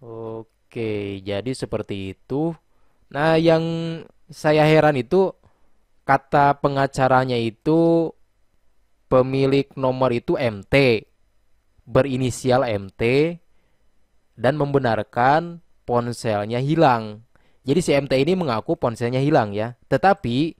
Oke, jadi seperti itu. Nah, yang saya heran itu kata pengacaranya itu pemilik nomor itu MT, berinisial MT dan membenarkan ponselnya hilang. Jadi si MT ini mengaku ponselnya hilang ya. Tetapi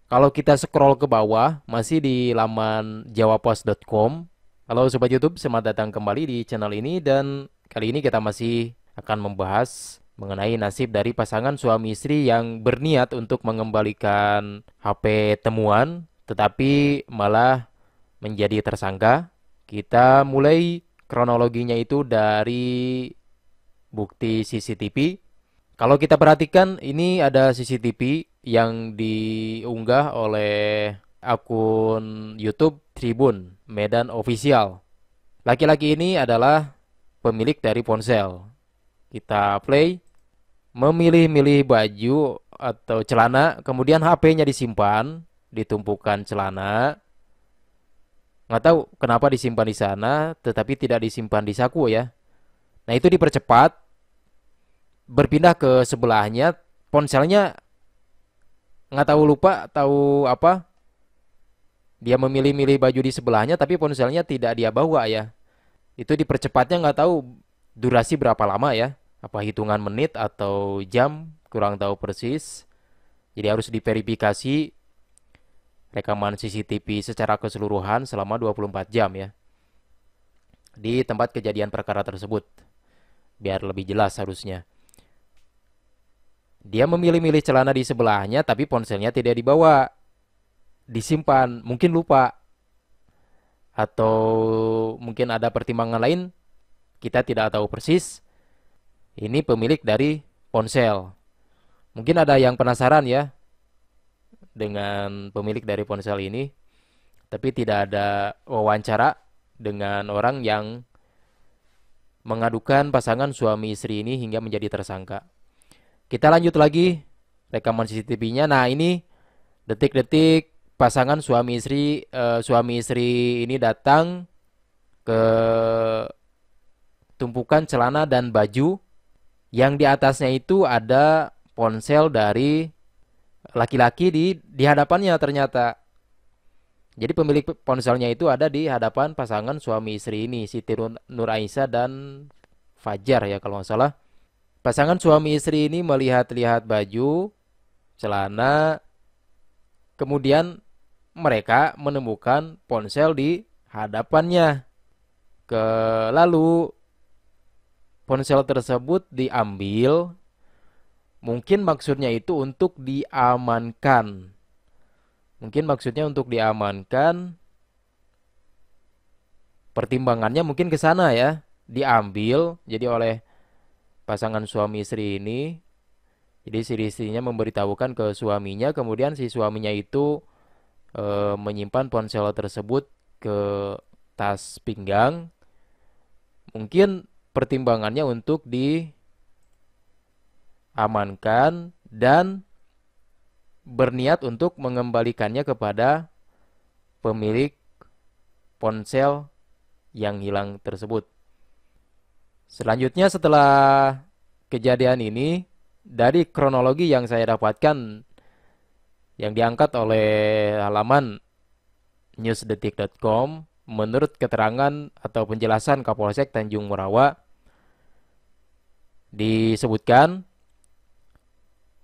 kalau kita scroll ke bawah masih di laman jawapos.com. Halo sobat YouTube, selamat datang kembali di channel ini dan kali ini kita masih akan membahas mengenai nasib dari pasangan suami istri yang berniat untuk mengembalikan HP temuan tetapi malah menjadi tersangka. Kita mulai kronologinya itu dari bukti CCTV. Kalau kita perhatikan ini ada CCTV yang diunggah oleh akun YouTube Tribun Medan Official. Laki-laki ini adalah pemilik dari ponsel. Kita play, memilih-milih baju atau celana, kemudian HP-nya disimpan di tumpukan celana. Nggak tahu kenapa disimpan di sana, tetapi tidak disimpan di saku ya. Nah itu dipercepat, berpindah ke sebelahnya, ponselnya nggak tahu lupa, tahu apa, dia memilih-milih baju di sebelahnya, tapi ponselnya tidak dia bawa ya. Itu dipercepatnya nggak tahu durasi berapa lama ya, apa hitungan menit atau jam, kurang tahu persis. Jadi harus diverifikasi rekaman CCTV secara keseluruhan selama 24 jam ya, di tempat kejadian perkara tersebut. Biar lebih jelas harusnya. Dia memilih-milih celana di sebelahnya, tapi ponselnya tidak dibawa. Disimpan, mungkin lupa. Atau mungkin ada pertimbangan lain, kita tidak tahu persis. Ini pemilik dari ponsel. Mungkin ada yang penasaran ya dengan pemilik dari ponsel ini, tapi tidak ada wawancara dengan orang yang mengadukan pasangan suami istri ini hingga menjadi tersangka. Kita lanjut lagi rekaman CCTV-nya. Nah, ini detik-detik pasangan suami istri ini datang ke tumpukan celana dan baju yang di atasnya itu ada ponsel dari laki-laki di hadapannya ternyata. Jadi pemilik ponselnya itu ada di hadapan pasangan suami istri ini, Siti Nur Aisyah dan Fajar ya kalau nggak salah. Pasangan suami istri ini melihat-lihat baju, celana, kemudian mereka menemukan ponsel di hadapannya. Lalu ponsel tersebut diambil, mungkin maksudnya itu untuk diamankan. Mungkin maksudnya untuk diamankan, pertimbangannya mungkin ke sana ya. Diambil jadi oleh pasangan suami istri ini. Jadi si istrinya memberitahukan ke suaminya, kemudian si suaminya itu menyimpan ponsel tersebut ke tas pinggang. Mungkin pertimbangannya untuk diamankan dan berniat untuk mengembalikannya kepada pemilik ponsel yang hilang tersebut. Selanjutnya setelah kejadian ini, dari kronologi yang saya dapatkan yang diangkat oleh halaman newsdetik.com, menurut keterangan atau penjelasan Kapolsek Tanjung Morawa, disebutkan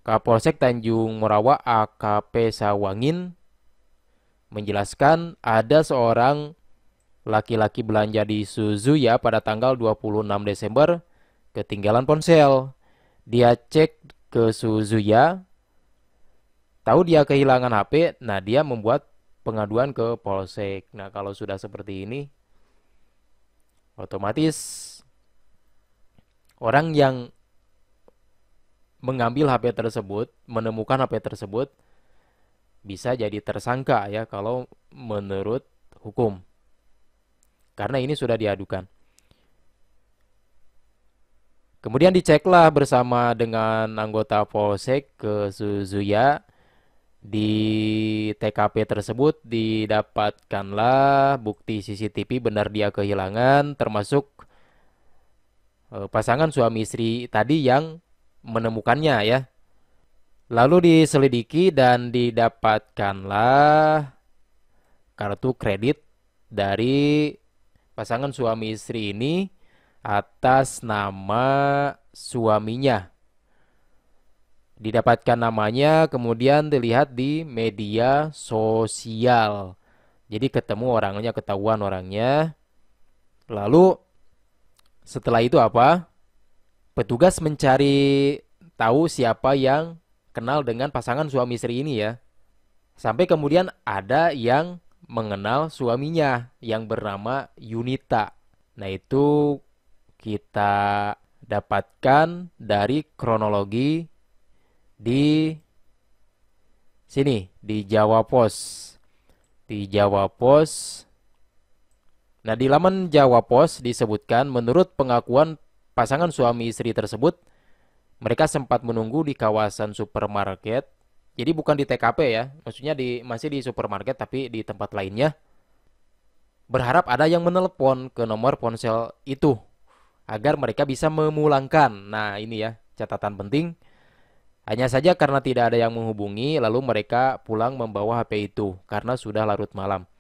Kapolsek Tanjung Morawa AKP Sawangin menjelaskan ada seorang laki-laki belanja di Suzuya pada tanggal 26 Desember ketinggalan ponsel. Dia cek ke Suzuya, tahu dia kehilangan HP, nah dia membuat pengaduan ke Polsek. Nah, kalau sudah seperti ini, otomatis orang yang mengambil HP tersebut, menemukan HP tersebut, bisa jadi tersangka ya kalau menurut hukum. Karena ini sudah diadukan. Kemudian diceklah bersama dengan anggota Polsek ke Suzuya. Di TKP tersebut didapatkanlah bukti CCTV benar dia kehilangan, termasuk pasangan suami istri tadi yang menemukannya ya. Lalu diselidiki dan didapatkanlah kartu kredit dari pasangan suami istri ini atas nama suaminya. Didapatkan namanya, kemudian dilihat di media sosial. Jadi ketemu orangnya, ketahuan orangnya. Lalu setelah itu apa? Petugas mencari tahu siapa yang kenal dengan pasangan suami istri ini ya. Sampai kemudian ada yang mengenal suaminya yang bernama Yunita. Nah, itu kita dapatkan dari kronologi di sini, di Jawa Pos. Di Jawa Pos. Nah, di laman Jawa Pos disebutkan menurut pengakuan pasangan suami istri tersebut, mereka sempat menunggu di kawasan supermarket. Jadi bukan di TKP ya, maksudnya masih di supermarket tapi di tempat lainnya. Berharap ada yang menelepon ke nomor ponsel itu agar mereka bisa memulangkan. Nah, ini ya, catatan penting. Hanya saja karena tidak ada yang menghubungi, lalu mereka pulang membawa HP itu karena sudah larut malam.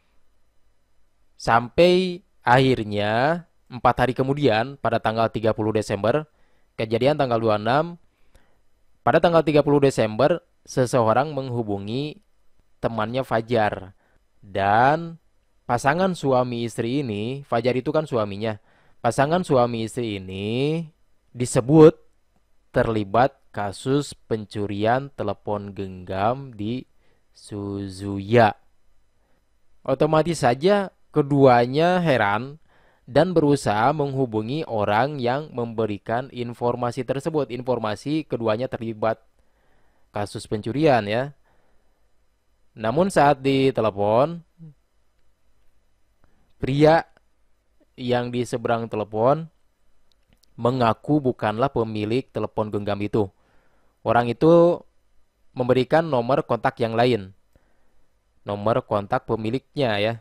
Sampai akhirnya 4 hari kemudian pada tanggal 30 Desember, kejadian tanggal 26, pada tanggal 30 Desember seseorang menghubungi temannya Fajar. Dan pasangan suami istri ini, Fajar itu kan suaminya. Pasangan suami istri ini disebut terlibat kasus pencurian telepon genggam di Suzuya. Otomatis saja keduanya heran dan berusaha menghubungi orang yang memberikan informasi tersebut. Informasi keduanya terlibat kasus pencurian ya. Namun saat ditelepon, pria yang di seberang telepon mengaku bukanlah pemilik telepon genggam itu. Orang itu memberikan nomor kontak yang lain. Nomor kontak pemiliknya ya.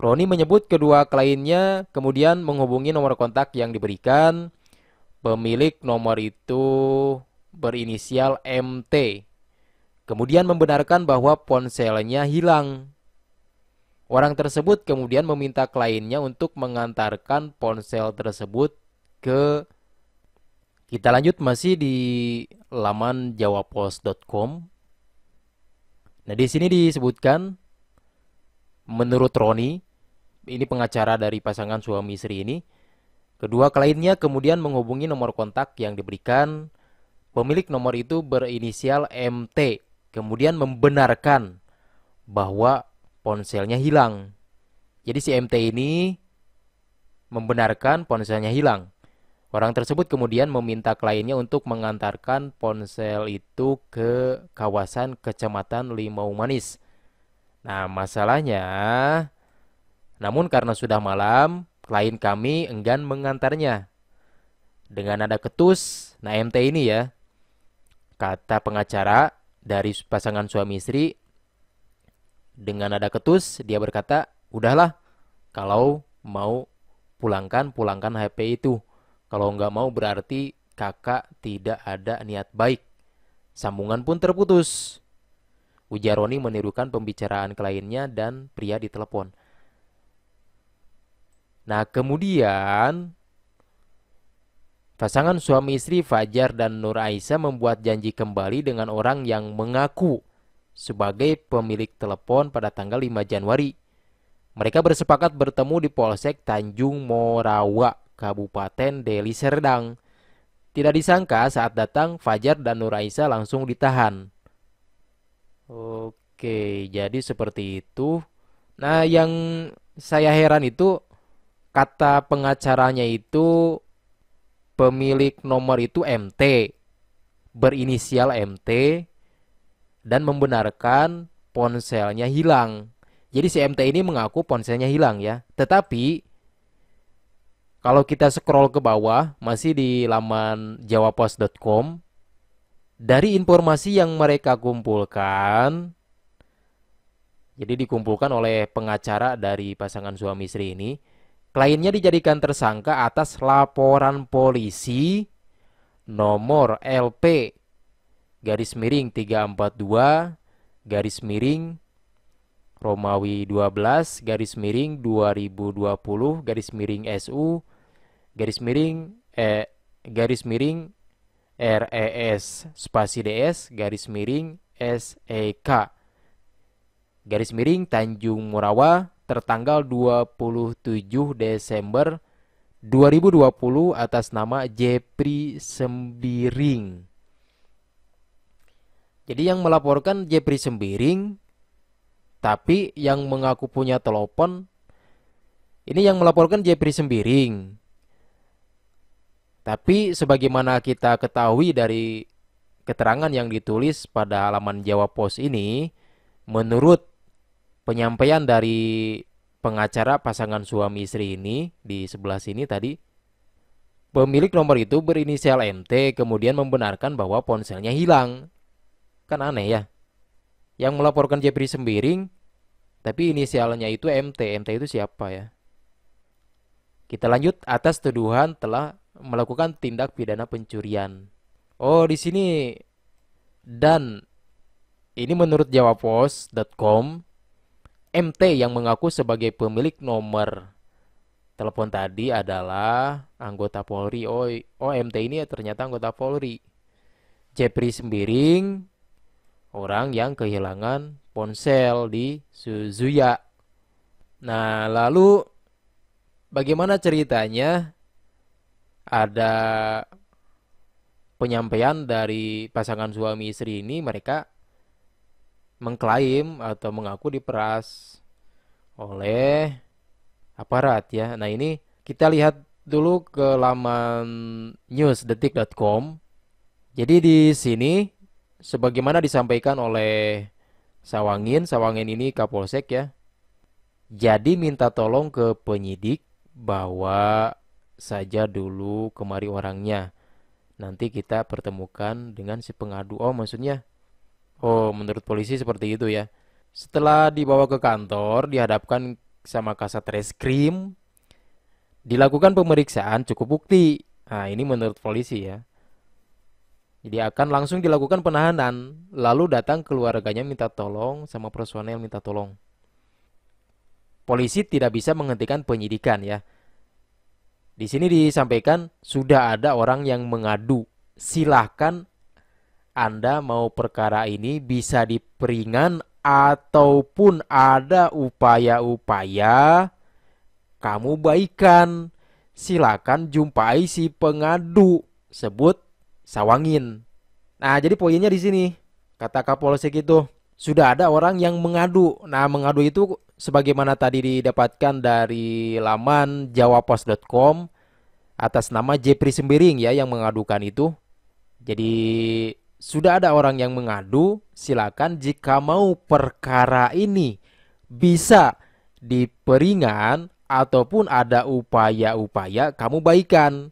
Roni menyebut kedua kliennya kemudian menghubungi nomor kontak yang diberikan. Pemilik nomor itu berinisial MT. Kemudian membenarkan bahwa ponselnya hilang. Orang tersebut kemudian meminta kliennya untuk mengantarkan ponsel tersebut ke. Kita lanjut masih di laman jawapos.com. Nah, di sini disebutkan menurut Roni, ini pengacara dari pasangan suami istri ini, kedua kliennya kemudian menghubungi nomor kontak yang diberikan. Pemilik nomor itu berinisial MT, kemudian membenarkan bahwa ponselnya hilang. Jadi si MT ini membenarkan ponselnya hilang. Orang tersebut kemudian meminta kliennya untuk mengantarkan ponsel itu ke kawasan Kecamatan Limau Manis. Nah, masalahnya, namun karena sudah malam, klien kami enggan mengantarnya. Dengan nada ketus, nah MT ini ya, kata pengacara dari pasangan suami istri, dengan nada ketus dia berkata, udahlah, kalau mau pulangkan HP itu. Kalau nggak mau berarti kakak tidak ada niat baik. Sambungan pun terputus. Ujar Roni menirukan pembicaraan kliennya dan pria di telepon. Nah, kemudian pasangan suami istri Fajar dan Nur Aisyah membuat janji kembali dengan orang yang mengaku sebagai pemilik telepon pada tanggal 5 Januari. Mereka bersepakat bertemu di Polsek Tanjung Morawa, Kabupaten Deli Serdang. Tidak disangka saat datang Fajar dan Nur Aisyah langsung ditahan. Oke, jadi seperti itu. Nah, yang saya heran itu kata pengacaranya itu pemilik nomor itu MT, berinisial MT dan membenarkan ponselnya hilang. Jadi si MT ini mengaku ponselnya hilang ya. Tetapi kalau kita scroll ke bawah, masih di laman jawapos.com, dari informasi yang mereka kumpulkan, jadi dikumpulkan oleh pengacara dari pasangan suami istri ini, Kliennya dijadikan tersangka atas laporan polisi nomor LP garis miring 342 garis miring Romawi 12 garis miring 2020 garis miring SU garis miring garis miring RES spasi DS garis miring SEK garis miring Tanjung Morawa tertanggal 27 Desember 2020 atas nama Jepri Sembiring. Jadi yang melaporkan Jepri Sembiring, tapi yang mengaku punya telepon ini yang melaporkan Jepri Sembiring. Tapi sebagaimana kita ketahui dari keterangan yang ditulis pada halaman Jawa Pos ini, menurut penyampaian dari pengacara pasangan suami istri ini di sebelah sini tadi, pemilik nomor itu berinisial MT kemudian membenarkan bahwa ponselnya hilang. Kan aneh ya. Yang melaporkan Jepri Sembiring, tapi inisialnya itu MT. MT itu siapa ya? Kita lanjut atas tuduhan telah melakukan tindak pidana pencurian. Oh, di sini dan ini menurut jawapos.com, MT yang mengaku sebagai pemilik nomor telepon tadi adalah anggota Polri. Oh, MT ini ternyata anggota Polri. Jepri Sembiring, orang yang kehilangan ponsel di Suzuya. Nah, lalu bagaimana ceritanya? Ada penyampaian dari pasangan suami istri ini, mereka mengklaim atau mengaku diperas oleh aparat ya. Nah, ini kita lihat dulu ke laman newsdetik.com. Jadi di sini sebagaimana disampaikan oleh Sawangin ini Kapolsek ya. Jadi minta tolong ke penyidik bawa saja dulu kemari orangnya. Nanti kita pertemukan dengan si pengadu. Oh, maksudnya, oh, menurut polisi seperti itu ya. Setelah dibawa ke kantor, dihadapkan sama Kasat Reskrim, dilakukan pemeriksaan cukup bukti. Nah, ini menurut polisi ya. Jadi akan langsung dilakukan penahanan, lalu datang keluarganya minta tolong sama personel minta tolong. Polisi tidak bisa menghentikan penyidikan ya. Di sini disampaikan sudah ada orang yang mengadu. Silahkan Anda mau perkara ini bisa diperingan ataupun ada upaya-upaya kamu baikan. Silakan jumpai si pengadu, sebut Sawangin. Nah, jadi poinnya di sini. Kata Kapolsek itu, sudah ada orang yang mengadu. Nah, mengadu itu sebagaimana tadi didapatkan dari laman jawapos.com atas nama Jepri Sembiring ya yang mengadukan itu. Jadi sudah ada orang yang mengadu, silakan jika mau perkara ini bisa diperingan ataupun ada upaya-upaya kamu baikan.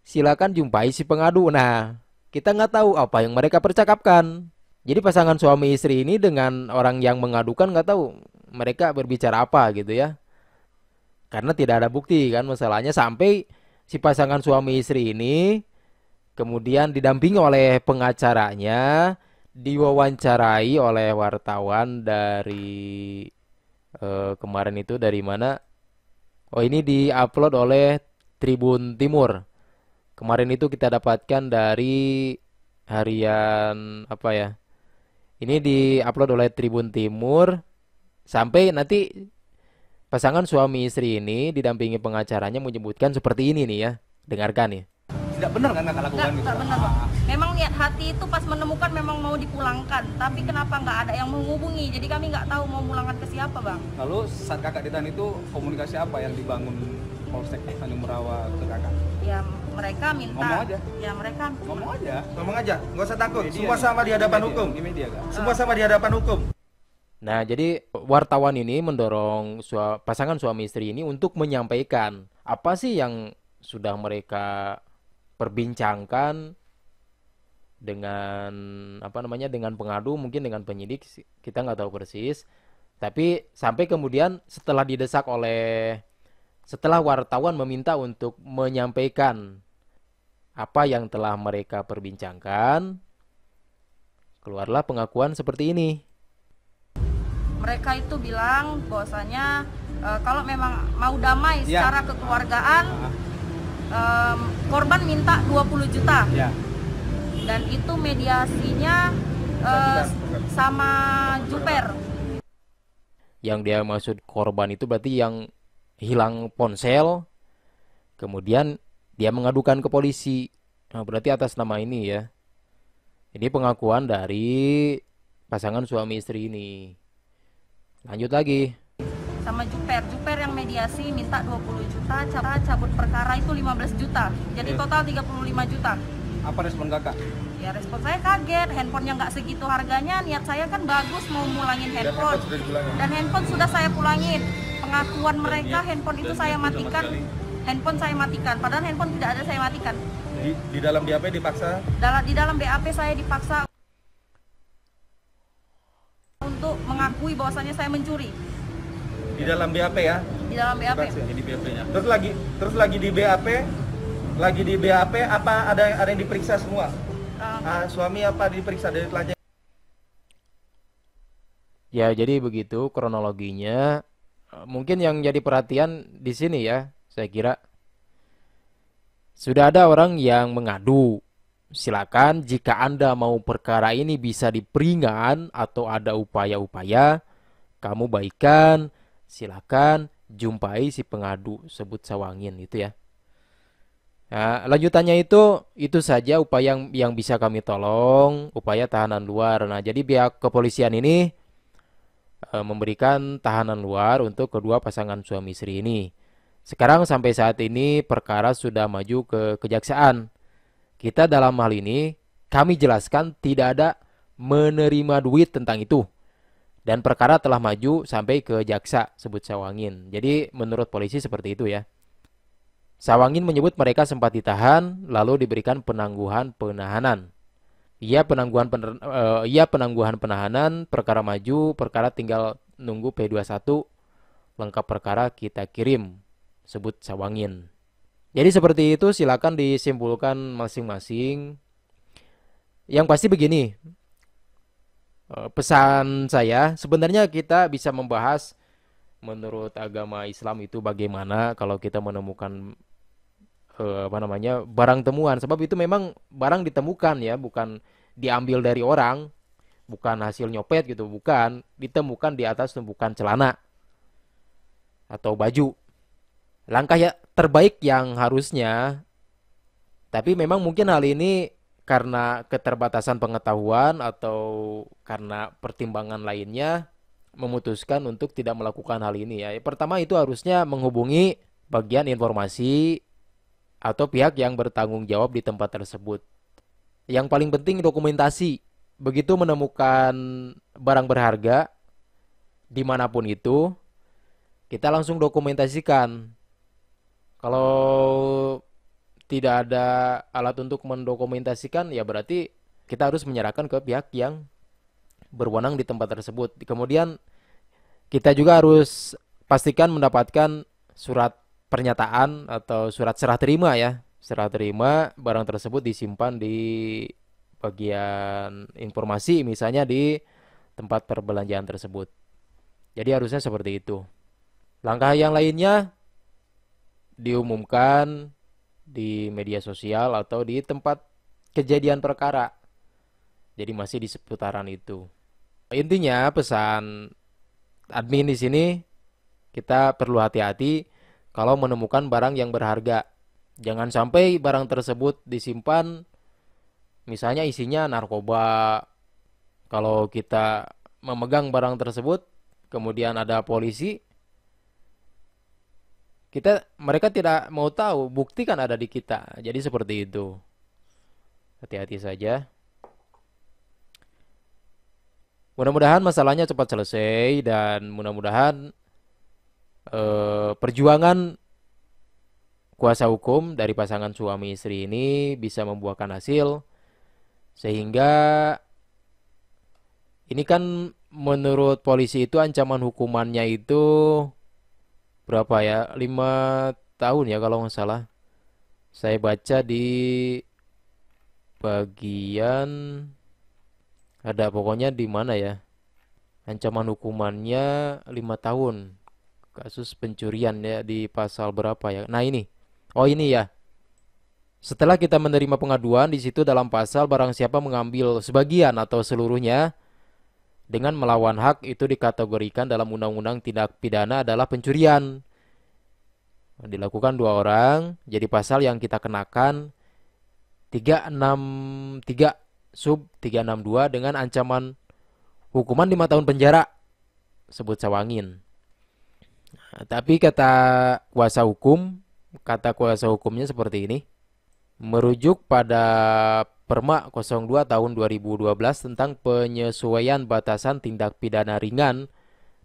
Silakan jumpai si pengadu. Nah, kita nggak tahu apa yang mereka percakapkan. Jadi pasangan suami istri ini dengan orang yang mengadukan nggak tahu mereka berbicara apa gitu ya. Karena tidak ada bukti kan masalahnya sampai si pasangan suami istri ini kemudian didampingi oleh pengacaranya, diwawancarai oleh wartawan dari kemarin itu dari mana? Oh, ini diupload oleh Tribun Timur. Kemarin itu kita dapatkan dari harian apa ya? Ini diupload oleh Tribun Timur sampai nanti pasangan suami istri ini didampingi pengacaranya menyebutkan seperti ini nih ya. Dengarkan nih. Tidak benar kan kakak lakukan gitu? Nggak benar Pak. Memang niat hati itu pas menemukan memang mau dipulangkan, tapi kenapa nggak ada yang menghubungi? Jadi kami nggak tahu mau pulangkan ke siapa bang. Lalu saat kakak ditahan itu komunikasi apa yang dibangun Polsek Tanjung Morawa ke kakak? Ya mereka minta. Ngomong aja. Ya mereka. Ngomong aja, nggak usah takut. Media, Semua sama di hadapan hukum. Di media kan? Semua sama di hadapan hukum. Nah, jadi wartawan ini mendorong pasangan suami istri ini untuk menyampaikan apa sih yang sudah mereka perbincangkan dengan apa namanya dengan pengadu, mungkin dengan penyidik, kita nggak tahu persis. Tapi sampai kemudian setelah didesak oleh Setelah wartawan meminta untuk menyampaikan apa yang telah mereka perbincangkan, keluarlah pengakuan seperti ini. Mereka itu bilang bahwasanya kalau memang mau damai Ya. secara kekeluargaan, korban minta 20 juta. Ya. Dan itu mediasinya sama Juper. Yang dia maksud korban itu berarti yang hilang ponsel, kemudian dia mengadukan ke polisi. Nah, berarti atas nama ini ya. Ini pengakuan dari pasangan suami istri ini. Lanjut lagi. Sama Juper yang mediasi minta 20 juta, cara cabut perkara itu 15 juta. Jadi total 35 juta. Apa respon kakak? Ya respon saya kaget, handphonenya nggak segitu harganya, niat saya kan bagus mau mulangin handphone. Dan handphone sudah saya pulangin. Pengakuan mereka handphone itu saya matikan, handphone saya matikan, padahal handphone tidak ada saya matikan. Di dalam BAP dipaksa Di dalam BAP saya dipaksa untuk mengakui bahwasanya saya mencuri. di dalam BAP ya. Di dalam BAP. Ini BAP-nya. Terus lagi di BAP, apa ada yang diperiksa semua? Suami apa diperiksa dari telanjang? Ya, jadi begitu kronologinya. Mungkin yang jadi perhatian di sini ya, saya kira sudah ada orang yang mengadu. Silakan jika Anda mau perkara ini bisa diperingan atau ada upaya-upaya, kamu baikan, silakan jumpai si pengadu, sebut Sawangin itu ya. Nah, lanjutannya itu saja upaya yang bisa kami tolong, upaya tahanan luar. Nah, jadi pihak kepolisian ini memberikan tahanan luar untuk kedua pasangan suami istri ini. Sekarang sampai saat ini perkara sudah maju ke kejaksaan. Kita dalam hal ini kami jelaskan tidak ada menerima duit tentang itu. Dan perkara telah maju sampai ke jaksa, sebut Sawangin. Jadi menurut polisi seperti itu ya. Sawangin menyebut mereka sempat ditahan lalu diberikan penangguhan penahanan. Ia penangguhan penahanan, perkara maju, perkara tinggal nunggu P21, lengkap perkara kita kirim, sebut Sawangin. Jadi seperti itu, silakan disimpulkan masing-masing. Yang pasti begini, pesan saya, sebenarnya kita bisa membahas menurut agama Islam itu bagaimana kalau kita menemukan barang temuan. Sebab itu memang barang ditemukan ya, bukan diambil dari orang, bukan hasil nyopet gitu, bukan, ditemukan di atas tumpukan celana atau baju. Langkah ya terbaik yang harusnya, tapi memang mungkin hal ini karena keterbatasan pengetahuan atau karena pertimbangan lainnya memutuskan untuk tidak melakukan hal ini ya. Pertama itu harusnya menghubungi bagian informasi atau pihak yang bertanggung jawab di tempat tersebut. Yang paling penting dokumentasi. Begitu menemukan barang berharga dimanapun itu, kita langsung dokumentasikan. Kalau tidak ada alat untuk mendokumentasikan, ya berarti kita harus menyerahkan ke pihak yang berwenang di tempat tersebut. Kemudian kita juga harus pastikan mendapatkan surat pernyataan atau surat serah terima ya. Serah terima barang tersebut disimpan di bagian informasi, misalnya di tempat perbelanjaan tersebut. Jadi harusnya seperti itu. Langkah yang lainnya diumumkan di media sosial atau di tempat kejadian perkara. Jadi masih di seputaran itu. Intinya pesan admin di sini, kita perlu hati-hati kalau menemukan barang yang berharga. Jangan sampai barang tersebut disimpan, misalnya isinya narkoba. Kalau kita memegang barang tersebut, kemudian ada polisi, mereka tidak mau tahu, bukti kan ada di kita. Jadi seperti itu. Hati-hati saja. Mudah-mudahan masalahnya cepat selesai dan mudah-mudahan perjuangan kuasa hukum dari pasangan suami istri ini bisa membuahkan hasil, sehingga ini kan menurut polisi itu ancaman hukumannya itu berapa ya? 5 tahun ya kalau nggak salah. Saya baca di bagian ada pokoknya di mana ya? Ancaman hukumannya 5 tahun. Kasus pencurian ya di pasal berapa ya? Nah ini. Oh ini ya. Setelah kita menerima pengaduan di situ dalam pasal barang siapa mengambil sebagian atau seluruhnya dengan melawan hak itu dikategorikan dalam undang-undang tindak pidana adalah pencurian. Dilakukan 2 orang, jadi pasal yang kita kenakan 363 sub 362 dengan ancaman hukuman 5 tahun penjara. Sebut sawangin. Nah, tapi kata kuasa hukumnya seperti ini. Merujuk pada Perma 02 tahun 2012 tentang penyesuaian batasan tindak pidana ringan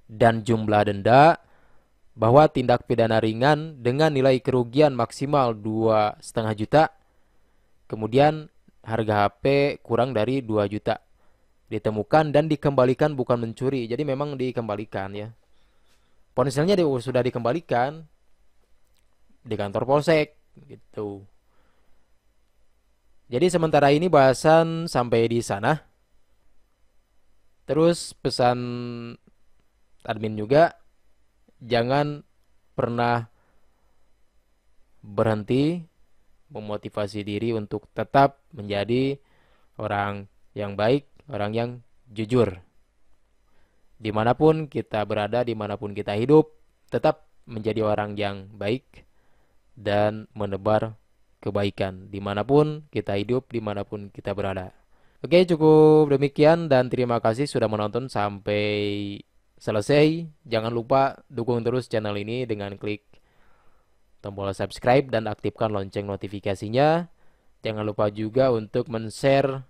dan jumlah denda, bahwa tindak pidana ringan dengan nilai kerugian maksimal 2,5 juta, kemudian harga HP kurang dari 2 juta ditemukan dan dikembalikan, bukan mencuri. Jadi memang dikembalikan ya. Ponselnya sudah dikembalikan di kantor polsek gitu. Jadi sementara ini bahasan sampai di sana. Terus pesan admin juga, jangan pernah berhenti memotivasi diri untuk tetap menjadi orang yang baik, orang yang jujur. Dimanapun kita berada, dimanapun kita hidup, tetap menjadi orang yang baik dan menebar kebaikan dimanapun kita hidup, dimanapun kita berada. Oke, cukup demikian dan terima kasih sudah menonton sampai selesai. Jangan lupa dukung terus channel ini dengan klik tombol subscribe dan aktifkan lonceng notifikasinya. Jangan lupa juga untuk men-share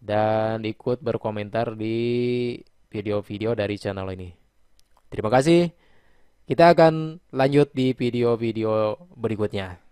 dan ikut berkomentar di video-video dari channel ini. Terima kasih. Kita akan lanjut di video-video berikutnya.